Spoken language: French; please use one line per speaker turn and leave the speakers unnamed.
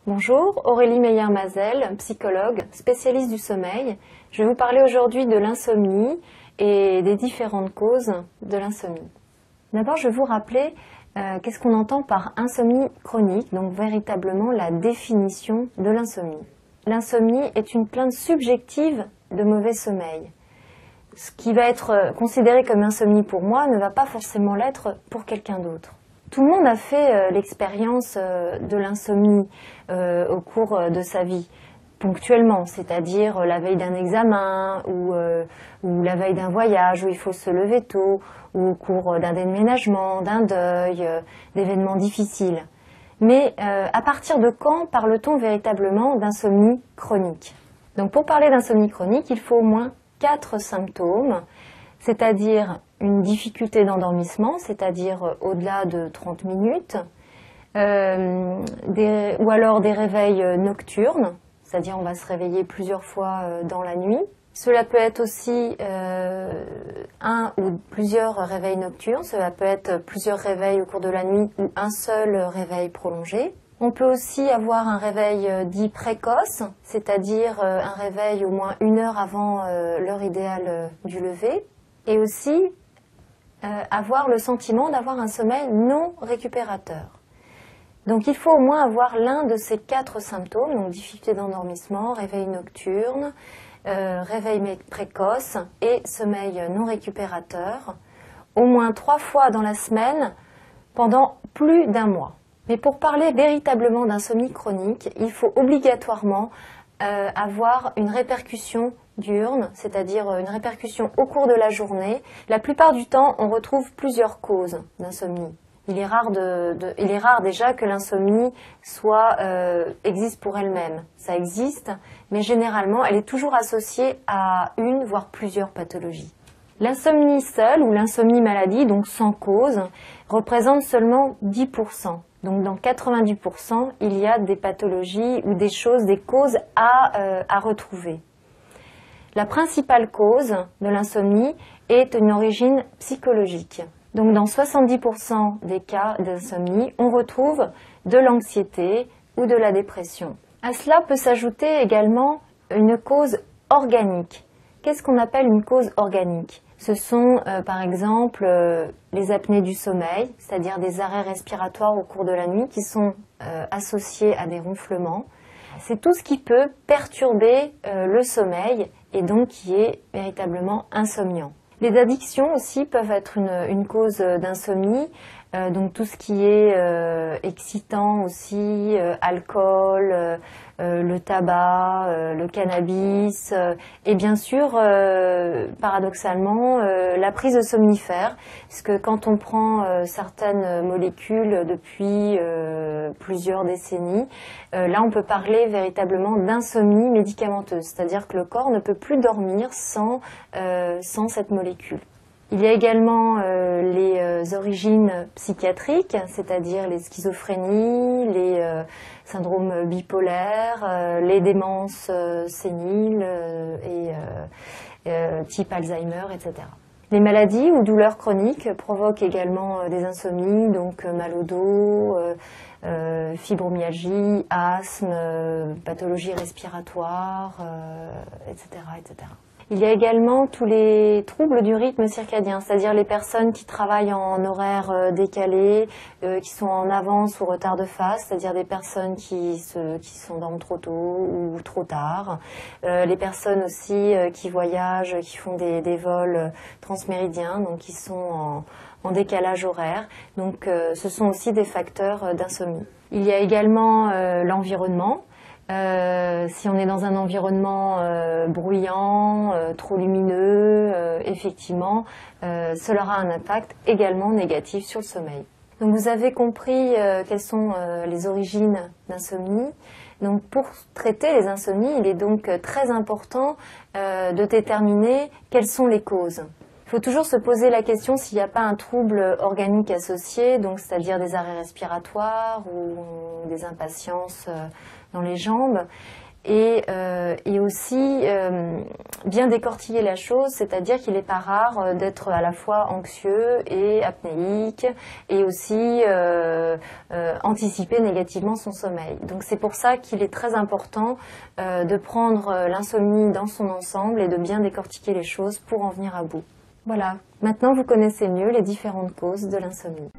Bonjour, Aurélie Meyer-Mazel, psychologue, spécialiste du sommeil. Je vais vous parler aujourd'hui de l'insomnie et des différentes causes de l'insomnie. D'abord, je vais vous rappeler qu'est-ce qu'on entend par insomnie chronique, donc véritablement la définition de l'insomnie. L'insomnie est une plainte subjective de mauvais sommeil. Ce qui va être considéré comme insomnie pour moi ne va pas forcément l'être pour quelqu'un d'autre. Tout le monde a fait l'expérience de l'insomnie au cours de sa vie, ponctuellement, c'est-à-dire la veille d'un examen ou la veille d'un voyage où il faut se lever tôt, ou au cours d'un déménagement, d'un deuil, d'événements difficiles. Mais à partir de quand parle-t-on véritablement d'insomnie chronique? Donc pour parler d'insomnie chronique, il faut au moins 4 symptômes, c'est-à-dire une difficulté d'endormissement, c'est-à-dire au-delà de 30 minutes, ou alors des réveils nocturnes, c'est-à-dire on va se réveiller plusieurs fois dans la nuit. Cela peut être aussi un ou plusieurs réveils nocturnes, cela peut être plusieurs réveils au cours de la nuit ou un seul réveil prolongé. On peut aussi avoir un réveil dit précoce, c'est-à-dire un réveil au moins 1 heure avant l'heure idéale du lever, et aussi avoir le sentiment d'avoir un sommeil non récupérateur. Donc il faut au moins avoir l'un de ces 4 symptômes, donc difficulté d'endormissement, réveil nocturne, réveil précoce et sommeil non récupérateur, au moins 3 fois dans la semaine pendant plus d'1 mois. Mais pour parler véritablement d'insomnie chronique, il faut obligatoirement avoir une répercussion diurne, c'est-à-dire une répercussion au cours de la journée. La plupart du temps, on retrouve plusieurs causes d'insomnie. Il est rare déjà que l'insomnie existe pour elle-même. Ça existe, mais généralement, elle est toujours associée à une, voire plusieurs pathologies. L'insomnie seule ou l'insomnie maladie, donc sans cause, représente seulement 10%. Donc dans 90%, il y a des pathologies ou des causes à retrouver. La principale cause de l'insomnie est une origine psychologique. Donc dans 70% des cas d'insomnie, on retrouve de l'anxiété ou de la dépression. À cela peut s'ajouter également une cause organique. Qu'est-ce qu'on appelle une cause organique? Ce sont par exemple les apnées du sommeil, c'est-à-dire des arrêts respiratoires au cours de la nuit qui sont associés à des ronflements. C'est tout ce qui peut perturber le sommeil et donc qui est véritablement insomniant. Les addictions aussi peuvent être une cause d'insomnie, donc tout ce qui est excitant aussi, alcool, le tabac, le cannabis et bien sûr, paradoxalement, la prise de somnifères, puisque quand on prend certaines molécules depuis plusieurs décennies, là on peut parler véritablement d'insomnie médicamenteuse, c'est-à-dire que le corps ne peut plus dormir sans cette molécule. Il y a également les origines psychiatriques, c'est-à-dire les schizophrénies, les syndromes bipolaires, les démences séniles type Alzheimer, etc. Les maladies ou douleurs chroniques provoquent également des insomnies, donc mal au dos, fibromyalgie, asthme, pathologies respiratoires, etc., etc. Il y a également tous les troubles du rythme circadien, c'est-à-dire les personnes qui travaillent en horaire décalé, qui sont en avance ou retard de phase, c'est-à-dire des personnes qui s'endorment trop tôt ou trop tard, les personnes aussi qui voyagent, qui font des vols transméridiens, donc qui sont en décalage horaire. Donc ce sont aussi des facteurs d'insomnie. Il y a également l'environnement. Si on est dans un environnement bruyant, trop lumineux, effectivement, cela aura un impact également négatif sur le sommeil. Donc vous avez compris quelles sont les origines d'insomnie. Donc pour traiter les insomnies, il est donc très important de déterminer quelles sont les causes. Il faut toujours se poser la question s'il n'y a pas un trouble organique associé, donc c'est-à-dire des arrêts respiratoires ou des impatiences dans les jambes. et aussi bien décortiquer la chose, c'est-à-dire qu'il n'est pas rare d'être à la fois anxieux et apnéique et aussi anticiper négativement son sommeil. Donc c'est pour ça qu'il est très important de prendre l'insomnie dans son ensemble et de bien décortiquer les choses pour en venir à bout. Voilà, maintenant vous connaissez mieux les différentes causes de l'insomnie.